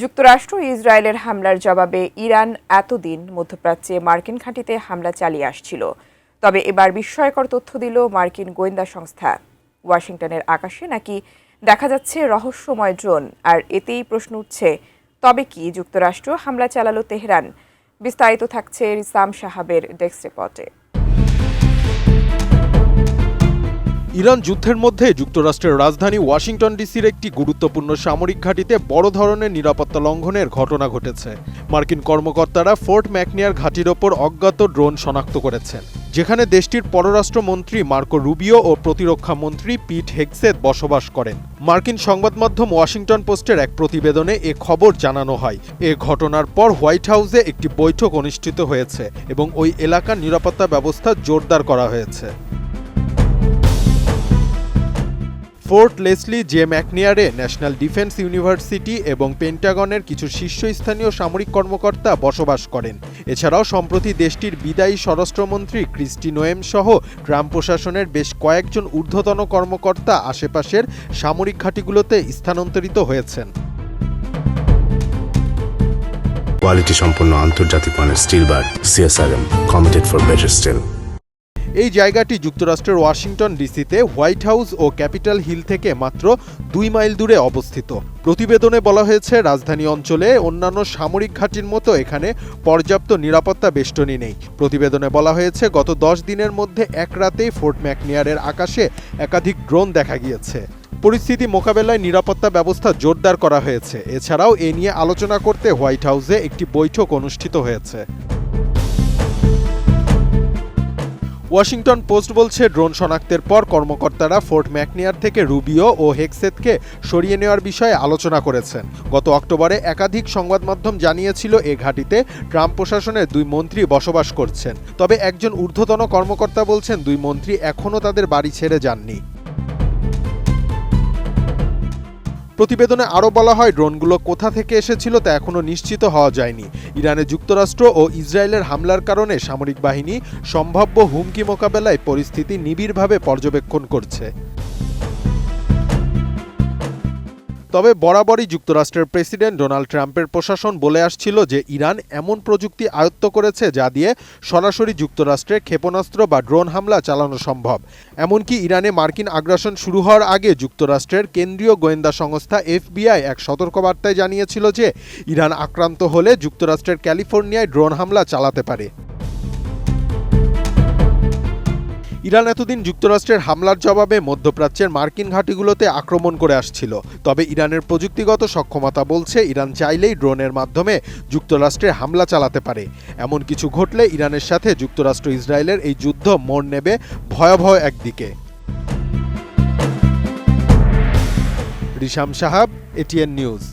যুক্তরাষ্ট্র ও ইসরায়েলের হামলার জবাবে ইরান এতদিন মধ্যপ্রাচ্যে মার্কিন ঘাঁটিতে হামলা চালিয়ে আসছিল। তবে এবার বিস্ময়কর তথ্য দিল মার্কিন গোয়েন্দা সংস্থা। ওয়াশিংটনের আকাশে নাকি দেখা যাচ্ছে রহস্যময় ড্রোন। আর এতেই প্রশ্ন উঠছে, তবে কি যুক্তরাষ্ট্র হামলা চালালো তেহরান? বিস্তারিত থাকছে রিসাম সাহাবের ডেস্ক রিপোর্টে। ইরান যুদ্ধের মধ্যে যুক্তরাষ্ট্রের রাজধানী ওয়াশিংটন ডিসির একটি গুরুত্বপূর্ণ সামরিক ঘাঁটিতে বড় ধরনের নিরাপত্তা লঙ্ঘনের ঘটনা ঘটেছে। মার্কিন কর্মকর্তারা ফোর্ট ম্যাকনিয়ার ঘাঁটির ওপর অজ্ঞাত ড্রোন শনাক্ত করেছেন, যেখানে দেশটির পররাষ্ট্রমন্ত্রী মার্কো রুবিও ও প্রতিরক্ষা মন্ত্রী পিট হেগসেথ বসবাস করেন। মার্কিন সংবাদ মাধ্যম ওয়াশিংটন পোস্টের এক প্রতিবেদনে এ খবর জানানো হয়। এ ঘটনার পর হোয়াইট হাউসে একটি বৈঠক অনুষ্ঠিত হয়েছে এবং ওই এলাকার নিরাপত্তা ব্যবস্থা জোরদার করা হয়েছে। ফোর্ট লেসলি জে ম্যাকনিয়ারে ন্যাশনাল ডিফেন্স ইউনিভার্সিটি এবং পেন্টাগনের কিছু শীর্ষস্থানীয় সামরিক কর্মকর্তা বসবাস করেন। এছাড়াও সম্প্রতি দেশটির বিদায়ী স্বরাষ্ট্রমন্ত্রী ক্রিস্টি নোয়েম সহ ট্রাম্প প্রশাসনের বেশ কয়েকজন ঊর্ধ্বতন কর্মকর্তা আশেপাশের সামরিক ঘাঁটিগুলোতে স্থানান্তরিত হয়েছেন। কোয়ালিটি সম্পন্ন আন্তর্জাতিক মানের still bar CSRM, committed for better still. এই জায়গাটি যুক্তরাষ্ট্রের ওয়াশিংটন ডিসিতে হোয়াইট হাউস ও ক্যাপিটাল হিল থেকে মাত্র 2 মাইল দূরে অবস্থিত। প্রতিবেদনে বলা হয়েছে, রাজধানী অঞ্চলে অন্যান্য সামরিক ঘাঁটির মতো এখানে পর্যাপ্ত নিরাপত্তা বেষ্টনী নেই। প্রতিবেদনে বলা হয়েছে, গত 10 দিনের মধ্যে এক রাতেই ফোর্ট ম্যাকনিয়ারের আকাশে একাধিক ড্রোন দেখা গিয়েছে। পরিস্থিতি মোকাবেলায় নিরাপত্তা ব্যবস্থা জোরদার করা হয়েছে। এছাড়াও এ নিয়ে আলোচনা করতে হোয়াইট হাউসে একটি বৈঠক অনুষ্ঠিত হয়েছে। ওয়াশিংটন পোস্ট বলছে, ড্রোন শনাক্তের পর কর্মকর্তারা ফোর্ট ম্যাকনিয়ার থেকে রুবিও ও হেগসেথকে সরিয়ে নেওয়ার বিষয়ে আলোচনা করেছেন। গত অক্টোবরে একাধিক সংবাদ মাধ্যম জানিয়েছিল এ ঘাঁটিতে ট্রাম্প প্রশাসনের 2 মন্ত্রী বসবাস করছেন। তবে একজন ঊর্ধ্বতন কর্মকর্তা বলছেন, 2 মন্ত্রী এখনও তাদের বাড়ি ছেড়ে যাননি। প্রতিবেদনে আরও বলা হয়, ড্রোনগুলো কোথা থেকে এসেছিল তা এখনও নিশ্চিত হওয়া যায়নি। ইরানে যুক্তরাষ্ট্র ও ইসরায়েলের হামলার কারণে সামরিক বাহিনী সম্ভাব্য হুমকি মোকাবেলায় পরিস্থিতি নিবিড়ভাবে পর্যবেক্ষণ করছে। তবে বরাবরই যুক্তরাষ্ট্রের প্রেসিডেন্ট ডোনাল্ড ট্রাম্পের প্রশাসন বলে আসছিল যে ইরান এমন প্রযুক্তি আয়ত্ত করেছে যা দিয়ে সরাসরি যুক্তরাষ্ট্রে ক্ষেপণাস্ত্র বা ড্রোন হামলা চালানো সম্ভব। এমনকি ইরানে মার্কিন আগ্রাসন শুরু হওয়ার আগে যুক্তরাষ্ট্রের কেন্দ্রীয় গোয়েন্দা সংস্থা FBI এক সতর্কবার্তায় জানিয়েছিল যে ইরান আক্রান্ত হলে যুক্তরাষ্ট্রের ক্যালিফোর্নিয়ায় ড্রোন হামলা চালাতে পারে। ইরান এতদিন যুক্তরাষ্ট্রের হামলার জবাবে মধ্যপ্রাচ্যের মার্কিন ঘাঁটিগুলোতে আক্রমণ করে আসছিল। তবে ইরানের প্রযুক্তিগত সক্ষমতা বলছে, ইরান চাইলেই ড্রোনের মাধ্যমে যুক্তরাষ্ট্রে হামলা চালাতে পারে। এমন কিছু ঘটলে ইরানের সাথে যুক্তরাষ্ট্র ইসরায়েলের এই যুদ্ধ মোড় নেবে ভয়াবহ একদিকে। রিসাম সাহাব, ATN নিউজ।